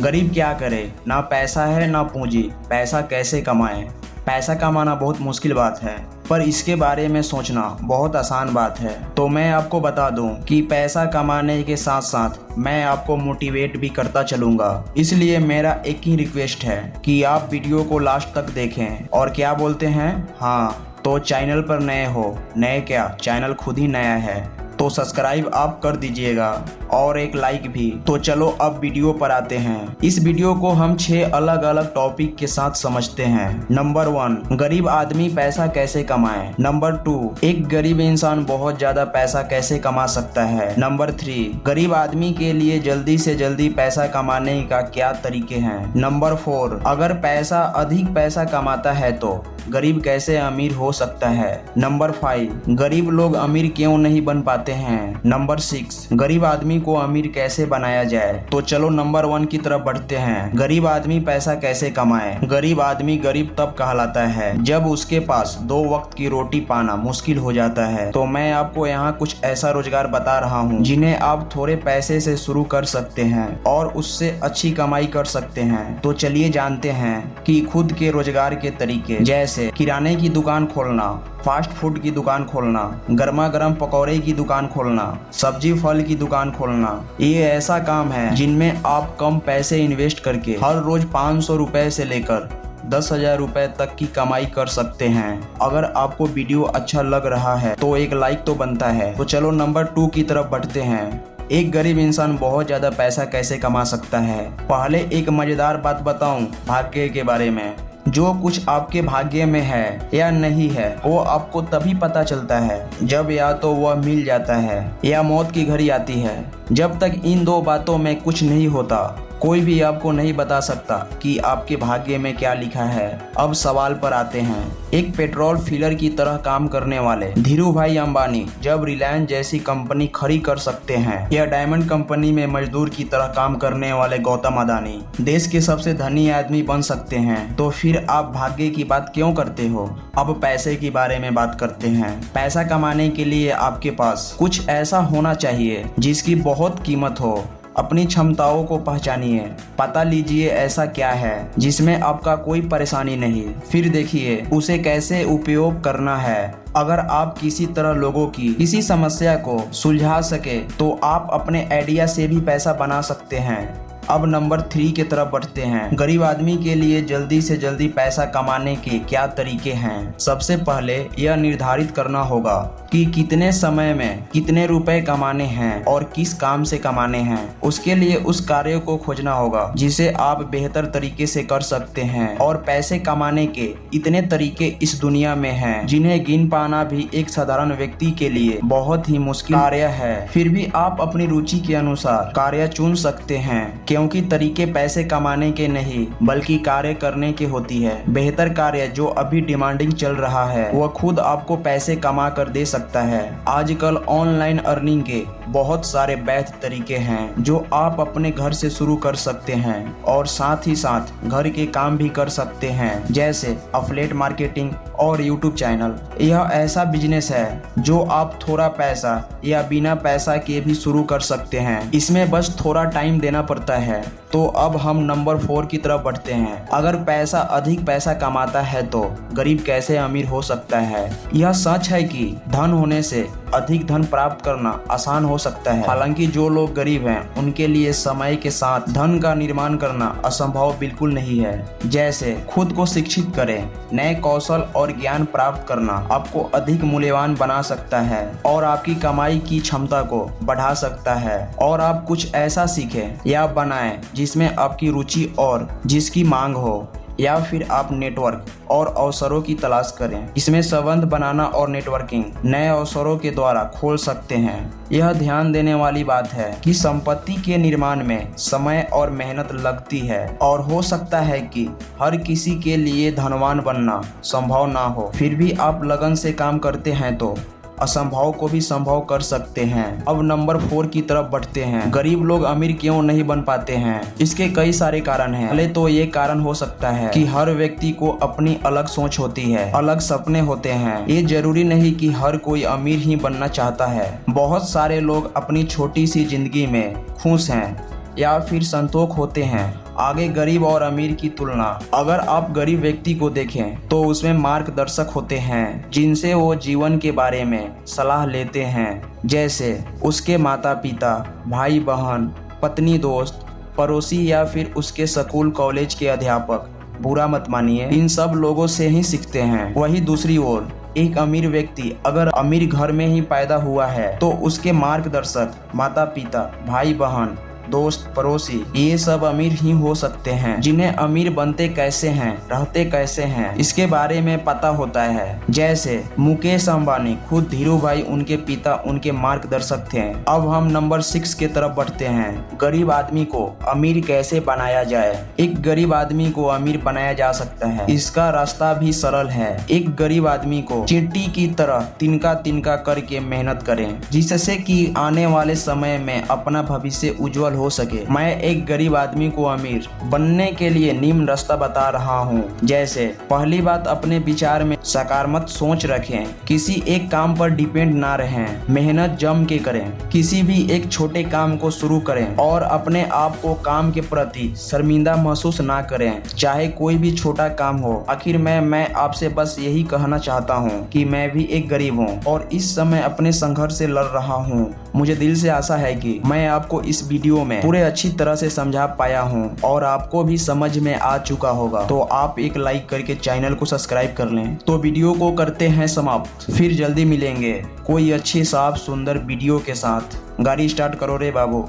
गरीब क्या करे, ना पैसा है ना पूंजी, पैसा कैसे कमाएं। पैसा कमाना बहुत मुश्किल बात है, पर इसके बारे में सोचना बहुत आसान बात है। तो मैं आपको बता दूं कि पैसा कमाने के साथ साथ मैं आपको मोटिवेट भी करता चलूंगा। इसलिए मेरा एक ही रिक्वेस्ट है कि आप वीडियो को लास्ट तक देखें। और क्या बोलते हैं, हाँ तो चैनल पर नए हो, नए क्या चैनल खुद ही नया है, तो सब्सक्राइब आप कर दीजिएगा और एक लाइक भी। तो चलो अब वीडियो पर आते हैं। इस वीडियो को हम 6 अलग अलग टॉपिक के साथ समझते हैं। नंबर 1, गरीब आदमी पैसा कैसे कमाए। नंबर 2, एक गरीब इंसान बहुत ज्यादा पैसा कैसे कमा सकता है। नंबर 3, गरीब आदमी के लिए जल्दी से जल्दी पैसा कमाने का क्या तरीके हैं। नंबर 4, अगर पैसा अधिक पैसा कमाता है तो गरीब कैसे अमीर हो सकता है। नंबर 5, गरीब लोग अमीर क्यों नहीं बन पाते हैं। नंबर 6, गरीब आदमी को अमीर कैसे बनाया जाए। तो चलो नंबर 1 की तरफ बढ़ते हैं। गरीब आदमी पैसा कैसे कमाए। गरीब आदमी गरीब तब कहलाता है जब उसके पास 2 वक्त की रोटी पाना मुश्किल हो जाता है। तो मैं आपको यहाँ कुछ ऐसा रोजगार बता रहा हूँ जिन्हें आप थोड़े पैसे से शुरू कर सकते हैं और उससे अच्छी कमाई कर सकते हैं। तो चलिए जानते हैं कि खुद के रोजगार के तरीके, जैसे किराने की दुकान खोलना, फास्ट फूड की दुकान खोलना, गर्मा गर्म पकौड़े की दुकान खोलना, सब्जी फल की दुकान खोलना। ये ऐसा काम है जिनमें आप कम पैसे इन्वेस्ट करके हर रोज 500 रुपए से लेकर 10,000 रुपए तक की कमाई कर सकते हैं। अगर आपको वीडियो अच्छा लग रहा है तो एक लाइक तो बनता है। तो चलो नंबर 2 की तरफ बढ़ते हैं। एक गरीब इंसान बहुत ज्यादा पैसा कैसे कमा सकता है। पहले एक मजेदार बात बताऊं भाग्य के बारे में। जो कुछ आपके भाग्य में है या नहीं है वो आपको तभी पता चलता है जब या तो वह मिल जाता है या मौत की घड़ी आती है। जब तक इन 2 बातों में कुछ नहीं होता कोई भी आपको नहीं बता सकता कि आपके भाग्य में क्या लिखा है। अब सवाल पर आते हैं। एक पेट्रोल फिलर की तरह काम करने वाले धीरू भाई अंबानी जब रिलायंस जैसी कंपनी खड़ी कर सकते हैं, या डायमंड कंपनी में मजदूर की तरह काम करने वाले गौतम अदानी देश के सबसे धनी आदमी बन सकते हैं, तो फिर आप भाग्य की बात क्यों करते हो। अब पैसे के बारे में बात करते हैं। पैसा कमाने के लिए आपके पास कुछ ऐसा होना चाहिए जिसकी बहुत कीमत हो। अपनी क्षमताओं को पहचानिए, पता लीजिए ऐसा क्या है जिसमें आपका कोई परेशानी नहीं, फिर देखिए उसे कैसे उपयोग करना है। अगर आप किसी तरह लोगों की किसी समस्या को सुलझा सके तो आप अपने आइडिया से भी पैसा बना सकते हैं। अब नंबर 3 की तरफ बढ़ते हैं। गरीब आदमी के लिए जल्दी से जल्दी पैसा कमाने के क्या तरीके हैं। सबसे पहले यह निर्धारित करना होगा कि कितने समय में कितने रुपए कमाने हैं और किस काम से कमाने हैं। उसके लिए उस कार्य को खोजना होगा जिसे आप बेहतर तरीके से कर सकते हैं। और पैसे कमाने के इतने तरीके इस दुनिया में हैं जिन्हें गिन पाना भी एक साधारण व्यक्ति के लिए बहुत ही मुश्किल कार्य है। फिर भी आप अपनी रुचि के अनुसार कार्य चुन सकते हैं, क्योंकि तरीके पैसे कमाने के नहीं बल्कि कार्य करने के होती है। बेहतर कार्य जो अभी डिमांडिंग चल रहा है वह खुद आपको पैसे कमा कर दे सकता है। आजकल ऑनलाइन अर्निंग के बहुत सारे वैध तरीके हैं जो आप अपने घर से शुरू कर सकते हैं और साथ ही साथ घर के काम भी कर सकते हैं, जैसे अफिलिएट मार्केटिंग और यूट्यूब चैनल। यह ऐसा बिजनेस है जो आप थोड़ा पैसा या बिना पैसा के भी शुरू कर सकते हैं, इसमें बस थोड़ा टाइम देना पड़ता है। तो अब हम नंबर 4 की तरफ बढ़ते हैं। अगर पैसा अधिक पैसा कमाता है तो गरीब कैसे अमीर हो सकता है। यह सच है कि धन होने से अधिक धन प्राप्त करना आसान हो सकता है, हालांकि जो लोग गरीब हैं उनके लिए समय के साथ धन का निर्माण करना असंभव बिल्कुल नहीं है। जैसे खुद को शिक्षित करें, नए कौशल और ज्ञान प्राप्त करना आपको अधिक मूल्यवान बना सकता है और आपकी कमाई की क्षमता को बढ़ा सकता है। और आप कुछ ऐसा सीखें या बनाएं जिसमें आपकी रुचि और जिसकी मांग हो, या फिर आप नेटवर्क और अवसरों की तलाश करें। इसमें संबंध बनाना और नेटवर्किंग नए अवसरों के द्वारा खोल सकते हैं। यह ध्यान देने वाली बात है कि संपत्ति के निर्माण में समय और मेहनत लगती है और हो सकता है कि हर किसी के लिए धनवान बनना संभव ना हो। फिर भी आप लगन से काम करते हैं तो असंभव को भी संभव कर सकते हैं। अब नंबर 4 की तरफ बढ़ते हैं। गरीब लोग अमीर क्यों नहीं बन पाते हैं। इसके कई सारे कारण हैं। पहले तो ये कारण हो सकता है कि हर व्यक्ति को अपनी अलग सोच होती है, अलग सपने होते हैं। ये जरूरी नहीं कि हर कोई अमीर ही बनना चाहता है। बहुत सारे लोग अपनी छोटी सी जिंदगी में खुश हैं या फिर संतोष होते हैं आगे गरीब और अमीर की तुलना। अगर आप गरीब व्यक्ति को देखें तो उसमें मार्गदर्शक होते हैं जिनसे वो जीवन के बारे में सलाह लेते हैं, जैसे उसके माता पिता, भाई बहन, पत्नी, दोस्त, पड़ोसी या फिर उसके स्कूल कॉलेज के अध्यापक। बुरा मत मानिए, इन सब लोगों से ही सीखते हैं। वही दूसरी ओर एक अमीर व्यक्ति अगर अमीर घर में ही पैदा हुआ है तो उसके मार्गदर्शक माता पिता, भाई बहन, दोस्त, पड़ोसी ये सब अमीर ही हो सकते हैं। जिन्हें अमीर बनते कैसे हैं, रहते कैसे हैं, इसके बारे में पता होता है। जैसे मुकेश अंबानी, खुद धीरू भाई उनके पिता उनके मार्गदर्शक थे। अब हम नंबर 6 के तरफ बढ़ते हैं। गरीब आदमी को अमीर कैसे बनाया जाए। एक गरीब आदमी को अमीर बनाया जा सकता है। इसका रास्ता भी सरल है। एक गरीब आदमी को चींटी की तरह तिनका तिनका करके मेहनत करें, जिससे कि आने वाले समय में अपना भविष्य उज्जवल हो सके। मैं एक गरीब आदमी को अमीर बनने के लिए निम्न रास्ता बता रहा हूँ। जैसे पहली बात, अपने विचार में सकारात्मक सोच रखें। किसी एक काम पर डिपेंड ना रहें, मेहनत जम के करें। किसी भी एक छोटे काम को शुरू करें और अपने आप को काम के प्रति शर्मिंदा महसूस ना करें, चाहे कोई भी छोटा काम हो। आखिर मैं आपसे बस यही कहना चाहता हूँ कि मैं भी एक गरीब हूँ और इस समय अपने संघर्ष से लड़ रहा हूँ। मुझे दिल से आशा है कि मैं आपको इस वीडियो में पूरे अच्छी तरह से समझा पाया हूँ और आपको भी समझ में आ चुका होगा। तो आप एक लाइक करके चैनल को सब्सक्राइब कर लें। तो वीडियो को करते हैं समाप्त, फिर जल्दी मिलेंगे कोई अच्छी साफ सुंदर वीडियो के साथ। गाड़ी स्टार्ट करो रे बाबू।